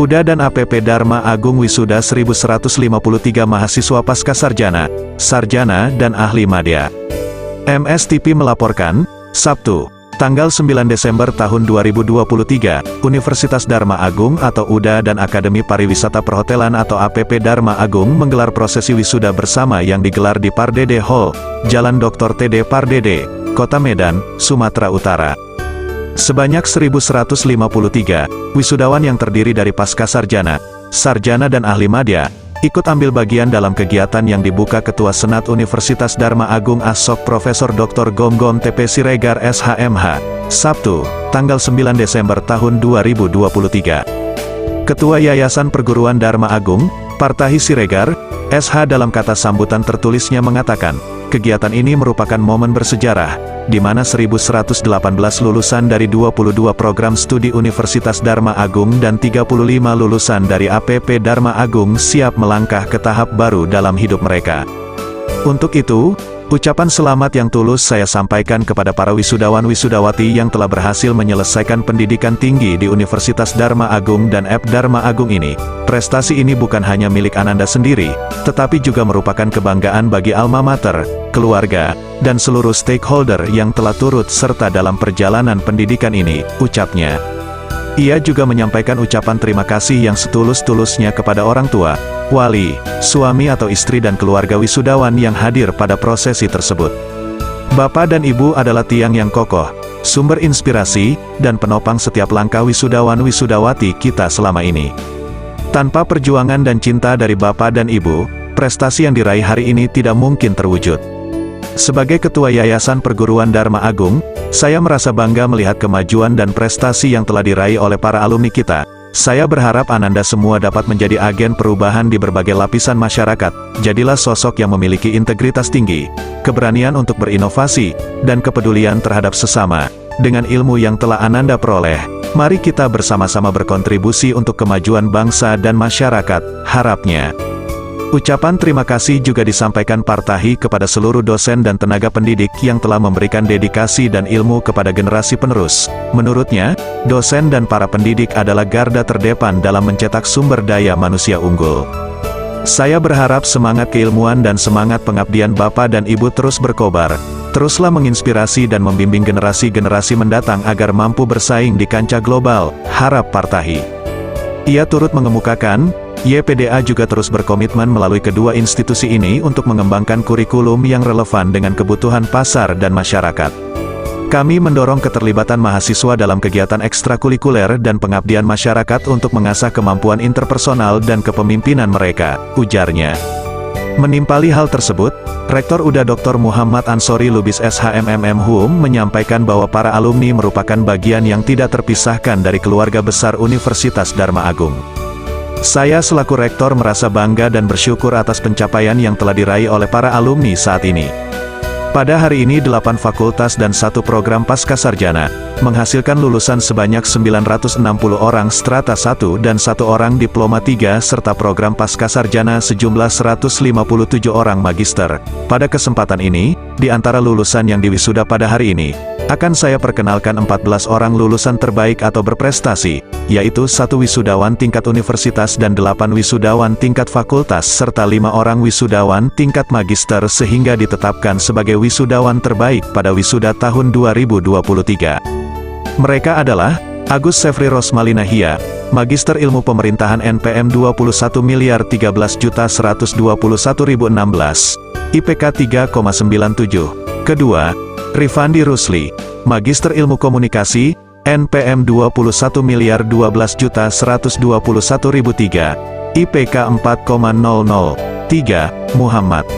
UDA dan APP Dharma Agung Wisuda 1153 mahasiswa Pascasarjana, Sarjana dan Ahli Madya. MSTP melaporkan, Sabtu, tanggal 9 Desember tahun 2023, Universitas Dharma Agung atau UDA dan Akademi Pariwisata Perhotelan atau APP Dharma Agung menggelar prosesi wisuda bersama yang digelar di Pardede Hall, Jalan Dr. T.D. Pardede, Kota Medan, Sumatera Utara. Sebanyak 1153 wisudawan yang terdiri dari Pascasarjana, Sarjana dan Ahli Madya, ikut ambil bagian dalam kegiatan yang dibuka Ketua Senat Universitas Dharma Agung Asok Profesor Dr. Gomgom TP Siregar SHMH, Sabtu, tanggal 9 Desember tahun 2023. Ketua Yayasan Perguruan Dharma Agung, Partahi Siregar, SH dalam kata sambutan tertulisnya mengatakan, kegiatan ini merupakan momen bersejarah, di mana 1118 lulusan dari 22 program studi Universitas Dharma Agung dan 35 lulusan dari APP Dharma Agung siap melangkah ke tahap baru dalam hidup mereka. Untuk itu, ucapan selamat yang tulus saya sampaikan kepada para wisudawan-wisudawati yang telah berhasil menyelesaikan pendidikan tinggi di Universitas Dharma Agung dan EP Dharma Agung ini. Prestasi ini bukan hanya milik Ananda sendiri, tetapi juga merupakan kebanggaan bagi alma mater, keluarga, dan seluruh stakeholder yang telah turut serta dalam perjalanan pendidikan ini, ucapnya. Ia juga menyampaikan ucapan terima kasih yang setulus-tulusnya kepada orang tua, wali, suami atau istri dan keluarga wisudawan yang hadir pada prosesi tersebut. Bapak dan Ibu adalah tiang yang kokoh, sumber inspirasi, dan penopang setiap langkah wisudawan-wisudawati kita selama ini. Tanpa perjuangan dan cinta dari Bapak dan Ibu, prestasi yang diraih hari ini tidak mungkin terwujud. Sebagai Ketua Yayasan Perguruan Dharma Agung, saya merasa bangga melihat kemajuan dan prestasi yang telah diraih oleh para alumni kita. Saya berharap Ananda semua dapat menjadi agen perubahan di berbagai lapisan masyarakat. Jadilah sosok yang memiliki integritas tinggi, keberanian untuk berinovasi, dan kepedulian terhadap sesama. Dengan ilmu yang telah Ananda peroleh, mari kita bersama-sama berkontribusi untuk kemajuan bangsa dan masyarakat, harapnya. Ucapan terima kasih juga disampaikan Partahi kepada seluruh dosen dan tenaga pendidik yang telah memberikan dedikasi dan ilmu kepada generasi penerus. Menurutnya, dosen dan para pendidik adalah garda terdepan dalam mencetak sumber daya manusia unggul. Saya berharap semangat keilmuan dan semangat pengabdian Bapak dan Ibu terus berkobar. Teruslah menginspirasi dan membimbing generasi-generasi mendatang agar mampu bersaing di kancah global, harap Partahi. Ia turut mengemukakan, YPDA juga terus berkomitmen melalui kedua institusi ini untuk mengembangkan kurikulum yang relevan dengan kebutuhan pasar dan masyarakat. Kami mendorong keterlibatan mahasiswa dalam kegiatan ekstrakurikuler dan pengabdian masyarakat untuk mengasah kemampuan interpersonal dan kepemimpinan mereka, ujarnya. Menimpali hal tersebut, Rektor UDA Dr. Muhammad Ansori Lubis SHMMM HUM menyampaikan bahwa para alumni merupakan bagian yang tidak terpisahkan dari keluarga besar Universitas Dharma Agung. Saya selaku rektor merasa bangga dan bersyukur atas pencapaian yang telah diraih oleh para alumni saat ini. Pada hari ini 8 fakultas dan 1 program Pascasarjana, menghasilkan lulusan sebanyak 960 orang strata 1 dan 1 orang diploma 3 serta program Pascasarjana sejumlah 157 orang magister. Pada kesempatan ini, di antara lulusan yang diwisuda pada hari ini, akan saya perkenalkan 14 orang lulusan terbaik atau berprestasi, yaitu 1 wisudawan tingkat universitas dan 8 wisudawan tingkat fakultas serta 5 orang wisudawan tingkat magister sehingga ditetapkan sebagai wisudawan terbaik pada wisuda tahun 2023. Mereka adalah, Agus Sefri Rosmalinahia, Magister Ilmu Pemerintahan NPM 21.311.121.016, IPK 3,97. Kedua, Rifandi Rusli, Magister Ilmu Komunikasi, NPM 21.012.121.003, IPK 4,003. Muhammad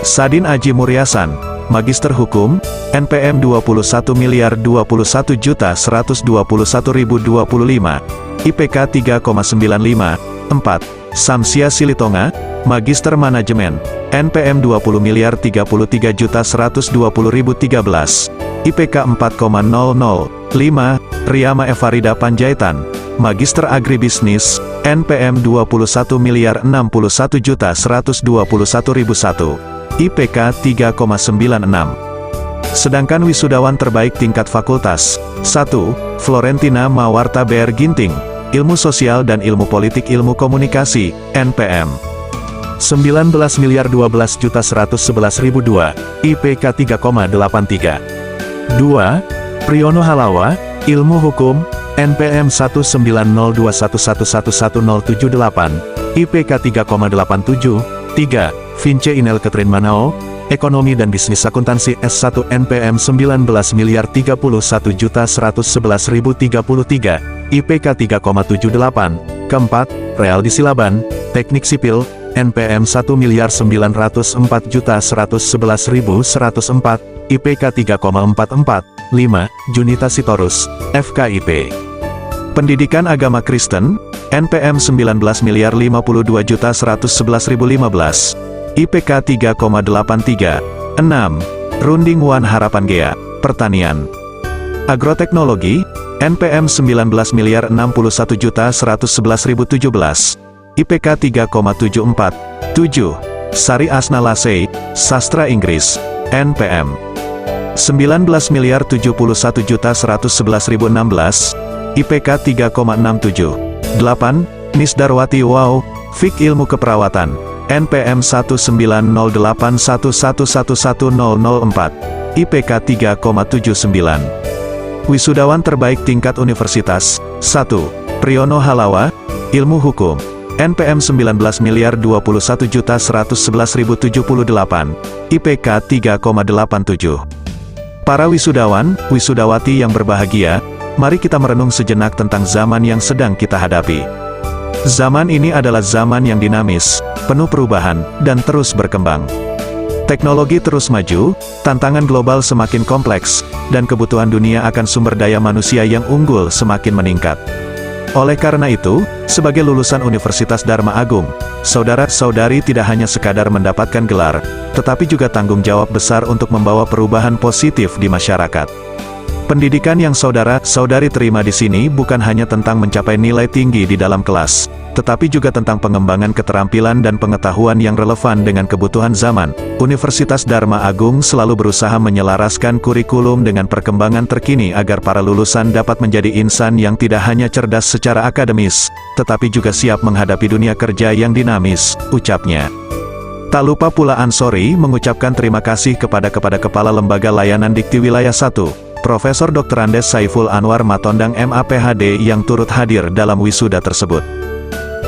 Sadin Aji Muryasan, Magister Hukum, NPM 21.021.121.025, IPK 3,95. 4. Samsia Silitonga, Magister Manajemen, NPM 20.33.120.013, IPK 4,005, Riyama Efarida Panjaitan, Magister Agribisnis, NPM 21.061.121.001, IPK 3,96. Sedangkan wisudawan terbaik tingkat fakultas, 1. Florentina Mawarta BR Ginting, Ilmu Sosial dan Ilmu Politik Ilmu Komunikasi, NPM 19.012.111.002, IPK 3,83. 2. Priyono Halawa, Ilmu Hukum, NPM 19021111078, IPK 3,87. 3. Vince Inel Ketrin Manao, Ekonomi dan Bisnis Akuntansi S1 NPM 19.031.111.033, IPK 3,78. Keempat, Realdi Silaban, Teknik Sipil, NPM 1.094.111.104, IPK 3,44. 5. Junita Sitorus, FKIP. Pendidikan Agama Kristen, NPM 19.052.111.015, IPK 3,83. 6. Runding Wan Harapan Gea, Pertanian. Agroteknologi, NPM 19.061.111.017, IPK 3,74. 7. Sari Asna Lasei, Sastra Inggris, NPM 19.071.111.016, IPK 3,67. 8. Miss Darwati Wow, Fik Ilmu Keperawatan, NPM 19.081.111.004, IPK 3,79. Wisudawan terbaik tingkat universitas, 1. Priyono Halawa, Ilmu Hukum, NPM 19.021.111.078, IPK 3,87. Para wisudawan, wisudawati yang berbahagia, mari kita merenung sejenak tentang zaman yang sedang kita hadapi. Zaman ini adalah zaman yang dinamis, penuh perubahan, dan terus berkembang. Teknologi terus maju, tantangan global semakin kompleks, dan kebutuhan dunia akan sumber daya manusia yang unggul semakin meningkat. Oleh karena itu, sebagai lulusan Universitas Dharma Agung, saudara-saudari tidak hanya sekadar mendapatkan gelar, tetapi juga tanggung jawab besar untuk membawa perubahan positif di masyarakat. Pendidikan yang saudara-saudari terima di sini bukan hanya tentang mencapai nilai tinggi di dalam kelas, tetapi juga tentang pengembangan keterampilan dan pengetahuan yang relevan dengan kebutuhan zaman. Universitas Dharma Agung selalu berusaha menyelaraskan kurikulum dengan perkembangan terkini agar para lulusan dapat menjadi insan yang tidak hanya cerdas secara akademis, tetapi juga siap menghadapi dunia kerja yang dinamis, ucapnya. Tak lupa pula Ansori mengucapkan terima kasih kepada Kepala Lembaga Layanan Dikti Wilayah 1, Profesor Dr. Andes Saiful Anwar Matondang MA-PhD yang turut hadir dalam wisuda tersebut.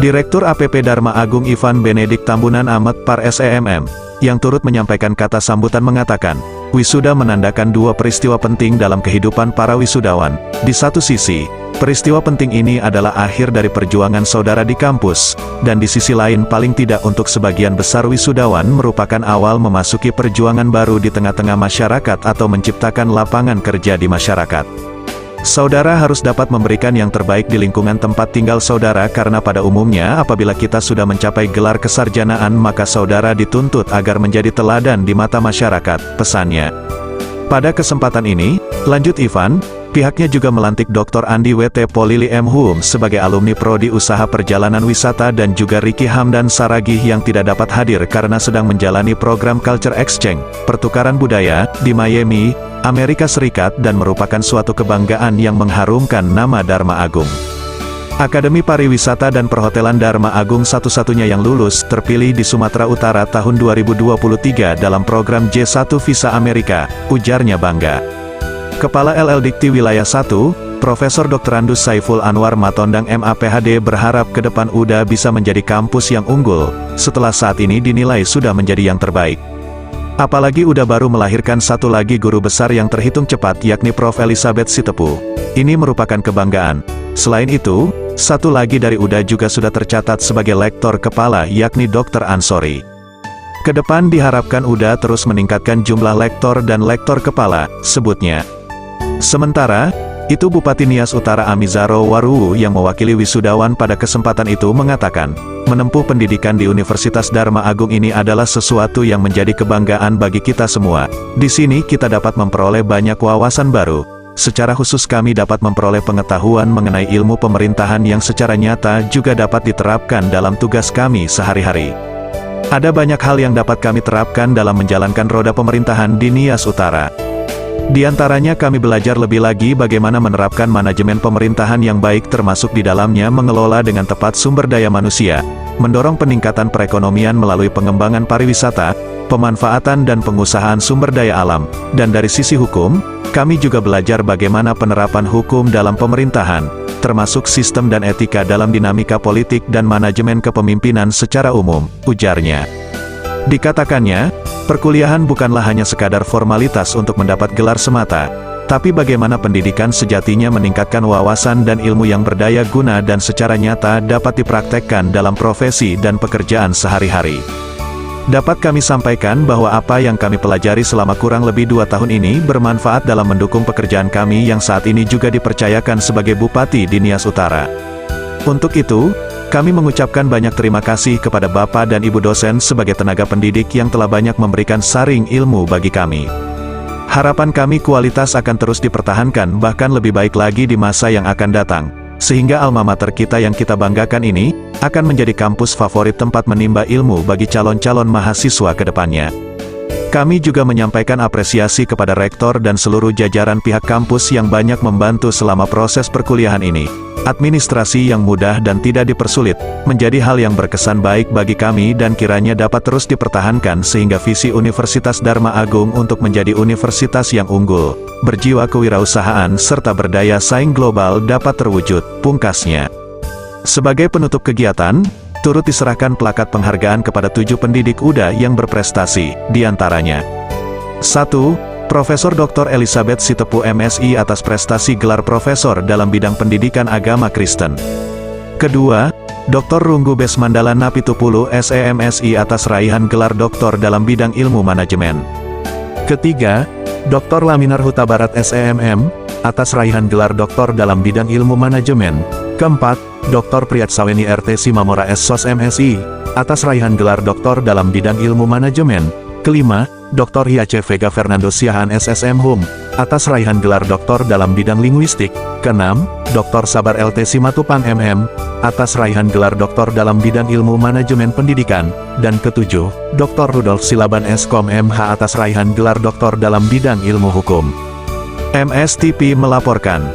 Direktur APP Dharma Agung Ivan Benedik Tambunan Ahmad Par SEMM, yang turut menyampaikan kata sambutan mengatakan, wisuda menandakan dua peristiwa penting dalam kehidupan para wisudawan. Di satu sisi, peristiwa penting ini adalah akhir dari perjuangan saudara di kampus, dan di sisi lain paling tidak untuk sebagian besar wisudawan merupakan awal memasuki perjuangan baru di tengah-tengah masyarakat atau menciptakan lapangan kerja di masyarakat. Saudara harus dapat memberikan yang terbaik di lingkungan tempat tinggal saudara karena pada umumnya apabila kita sudah mencapai gelar kesarjanaan maka saudara dituntut agar menjadi teladan di mata masyarakat, pesannya. Pada kesempatan ini, lanjut Ivan, pihaknya juga melantik Dr. Andi W.T. Polili M. Hum sebagai alumni Prodi Usaha Perjalanan Wisata dan juga Ricky Hamdan Saragih yang tidak dapat hadir karena sedang menjalani program Culture Exchange, pertukaran budaya, di Miami, Amerika Serikat dan merupakan suatu kebanggaan yang mengharumkan nama Dharma Agung. Akademi Pariwisata dan Perhotelan Dharma Agung satu-satunya yang lulus terpilih di Sumatera Utara tahun 2023 dalam program J1 Visa Amerika, ujarnya bangga. Kepala LL Dikti Wilayah 1, Profesor Dr. Andus Saiful Anwar Matondang MA-PhD berharap ke depan UDA bisa menjadi kampus yang unggul, setelah saat ini dinilai sudah menjadi yang terbaik. Apalagi UDA baru melahirkan satu lagi guru besar yang terhitung cepat yakni Prof. Elizabeth Sitepu. Ini merupakan kebanggaan. Selain itu, satu lagi dari UDA juga sudah tercatat sebagai lektor kepala yakni Dr. Ansori. Kedepan diharapkan UDA terus meningkatkan jumlah lektor dan lektor kepala, sebutnya. Sementara, Itu Bupati Nias Utara Amizaro Waruwu yang mewakili wisudawan pada kesempatan itu mengatakan, menempuh pendidikan di Universitas Dharma Agung ini adalah sesuatu yang menjadi kebanggaan bagi kita semua. Di sini kita dapat memperoleh banyak wawasan baru. Secara khusus kami dapat memperoleh pengetahuan mengenai ilmu pemerintahan yang secara nyata juga dapat diterapkan dalam tugas kami sehari-hari. Ada banyak hal yang dapat kami terapkan dalam menjalankan roda pemerintahan di Nias Utara. Di antaranya kami belajar lebih lagi bagaimana menerapkan manajemen pemerintahan yang baik termasuk di dalamnya mengelola dengan tepat sumber daya manusia, mendorong peningkatan perekonomian melalui pengembangan pariwisata, pemanfaatan dan pengusahaan sumber daya alam, dan dari sisi hukum, kami juga belajar bagaimana penerapan hukum dalam pemerintahan, termasuk sistem dan etika dalam dinamika politik dan manajemen kepemimpinan secara umum, ujarnya. Dikatakannya, perkuliahan bukanlah hanya sekadar formalitas untuk mendapat gelar semata, tapi bagaimana pendidikan sejatinya meningkatkan wawasan dan ilmu yang berdaya guna dan secara nyata dapat dipraktekkan dalam profesi dan pekerjaan sehari-hari. Dapat kami sampaikan bahwa apa yang kami pelajari selama kurang lebih 2 tahun ini bermanfaat dalam mendukung pekerjaan kami yang saat ini juga dipercayakan sebagai Bupati di Nias Utara. Untuk itu, kami mengucapkan banyak terima kasih kepada Bapak dan Ibu dosen sebagai tenaga pendidik yang telah banyak memberikan saring ilmu bagi kami. Harapan kami kualitas akan terus dipertahankan bahkan lebih baik lagi di masa yang akan datang, sehingga alma mater kita yang kita banggakan ini, akan menjadi kampus favorit tempat menimba ilmu bagi calon-calon mahasiswa ke depannya. Kami juga menyampaikan apresiasi kepada rektor dan seluruh jajaran pihak kampus yang banyak membantu selama proses perkuliahan ini. Administrasi yang mudah dan tidak dipersulit, menjadi hal yang berkesan baik bagi kami dan kiranya dapat terus dipertahankan sehingga visi Universitas Dharma Agung untuk menjadi universitas yang unggul, berjiwa kewirausahaan serta berdaya saing global dapat terwujud, pungkasnya. Sebagai penutup kegiatan, turut diserahkan plakat penghargaan kepada 7 pendidik UDA yang berprestasi, diantaranya 1. Profesor Dr. Elizabeth Sitepu MSI atas prestasi gelar profesor dalam bidang pendidikan agama Kristen. Kedua, Dr. Runggu Besmandala Napitupulu SEMSI atas raihan gelar doktor dalam bidang ilmu manajemen. Ketiga, Dr. Laminar Huta Barat SEMM atas raihan gelar doktor dalam bidang ilmu manajemen. Keempat, Dr. Priyatsaweni RT Simamora SSOS MSI atas raihan gelar doktor dalam bidang ilmu manajemen. Kelima, Dr. Hiace Vega Fernando Siahaan SSM Hum atas raihan gelar doktor dalam bidang linguistik. Keenam, Dr. Sabar LT Simatupang MM atas raihan gelar doktor dalam bidang ilmu manajemen pendidikan. Dan ketujuh, Dr. Rudolf Silaban Skom MH atas raihan gelar doktor dalam bidang ilmu hukum. MSTP melaporkan.